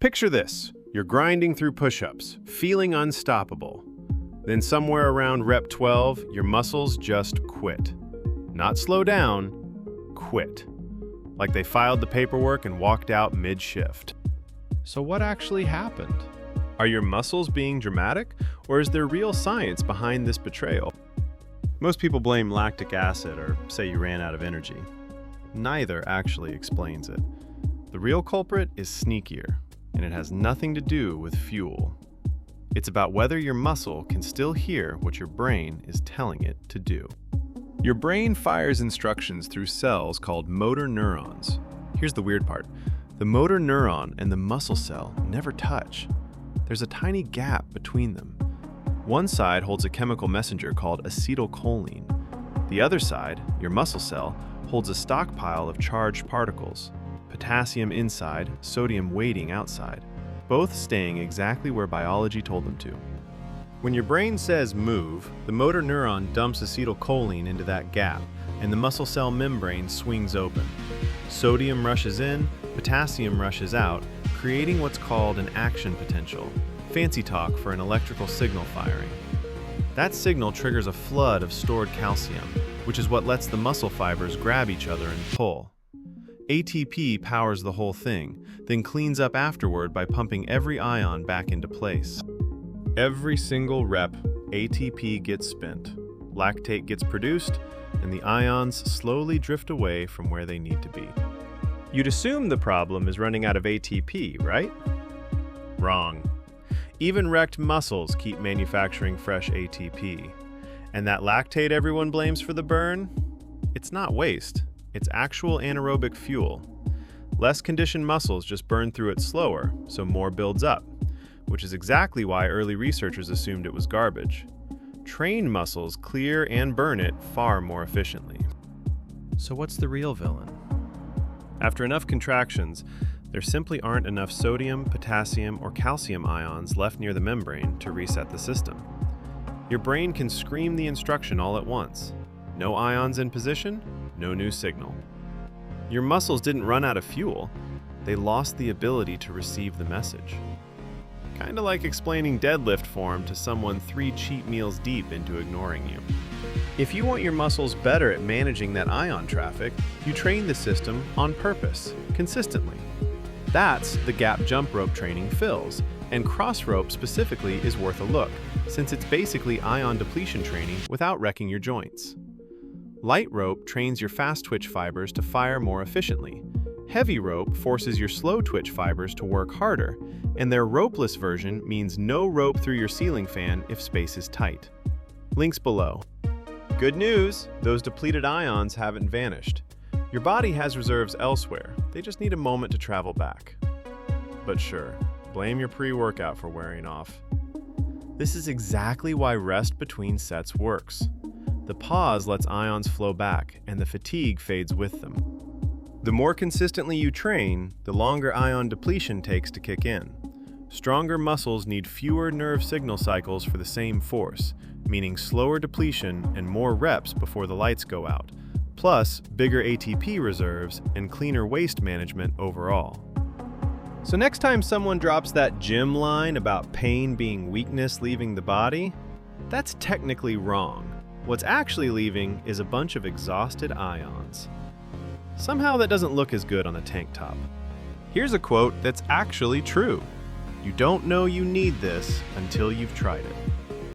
Picture this. You're grinding through push-ups, feeling unstoppable. Then somewhere around rep 12, your muscles just quit. Not slow down, quit. Like they filed the paperwork and walked out mid-shift. So what actually happened? Are your muscles being dramatic, or is there real science behind this betrayal? Most people blame lactic acid or say you ran out of energy. Neither actually explains it. The real culprit is sneakier, and it has nothing to do with fuel. It's about whether your muscle can still hear what your brain is telling it to do. Your brain fires instructions through cells called motor neurons. Here's the weird part. The motor neuron and the muscle cell never touch. There's a tiny gap between them. One side holds a chemical messenger called acetylcholine. The other side, your muscle cell, holds a stockpile of charged particles. Potassium inside, sodium waiting outside, both staying exactly where biology told them to. When your brain says move, the motor neuron dumps acetylcholine into that gap, and the muscle cell membrane swings open. Sodium rushes in, potassium rushes out, creating what's called an action potential, fancy talk for an electrical signal firing. That signal triggers a flood of stored calcium, which is what lets the muscle fibers grab each other and pull. ATP powers the whole thing, then cleans up afterward by pumping every ion back into place. Every single rep, ATP gets spent, lactate gets produced, and the ions slowly drift away from where they need to be. You'd assume the problem is running out of ATP, right? Wrong. Even wrecked muscles keep manufacturing fresh ATP. And that lactate everyone blames for the burn? It's not waste. It's actual anaerobic fuel. Less conditioned muscles just burn through it slower, so more builds up, which is exactly why early researchers assumed it was garbage. Trained muscles clear and burn it far more efficiently. So what's the real villain? After enough contractions, there simply aren't enough sodium, potassium, or calcium ions left near the membrane to reset the system. Your brain can scream the instruction all at once. No ions in position, no new signal. Your muscles didn't run out of fuel, they lost the ability to receive the message. Kinda like explaining deadlift form to someone 3 cheat meals deep into ignoring you. If you want your muscles better at managing that ion traffic, you train the system on purpose, consistently. That's the gap jump rope training fills, and cross rope specifically is worth a look, since it's basically ion depletion training without wrecking your joints. Light rope trains your fast twitch fibers to fire more efficiently. Heavy rope forces your slow twitch fibers to work harder, and their ropeless version means no rope through your ceiling fan if space is tight. Links below. Good news, those depleted ions haven't vanished. Your body has reserves elsewhere, they just need a moment to travel back. But sure, blame your pre-workout for wearing off. This is exactly why rest between sets works. The pause lets ions flow back, and the fatigue fades with them. The more consistently you train, the longer ion depletion takes to kick in. Stronger muscles need fewer nerve signal cycles for the same force, meaning slower depletion and more reps before the lights go out, plus bigger ATP reserves and cleaner waste management overall. So next time someone drops that gym line about pain being weakness leaving the body, that's technically wrong. What's actually leaving is a bunch of exhausted ions. Somehow that doesn't look as good on a tank top. Here's a quote that's actually true. You don't know you need this until you've tried it.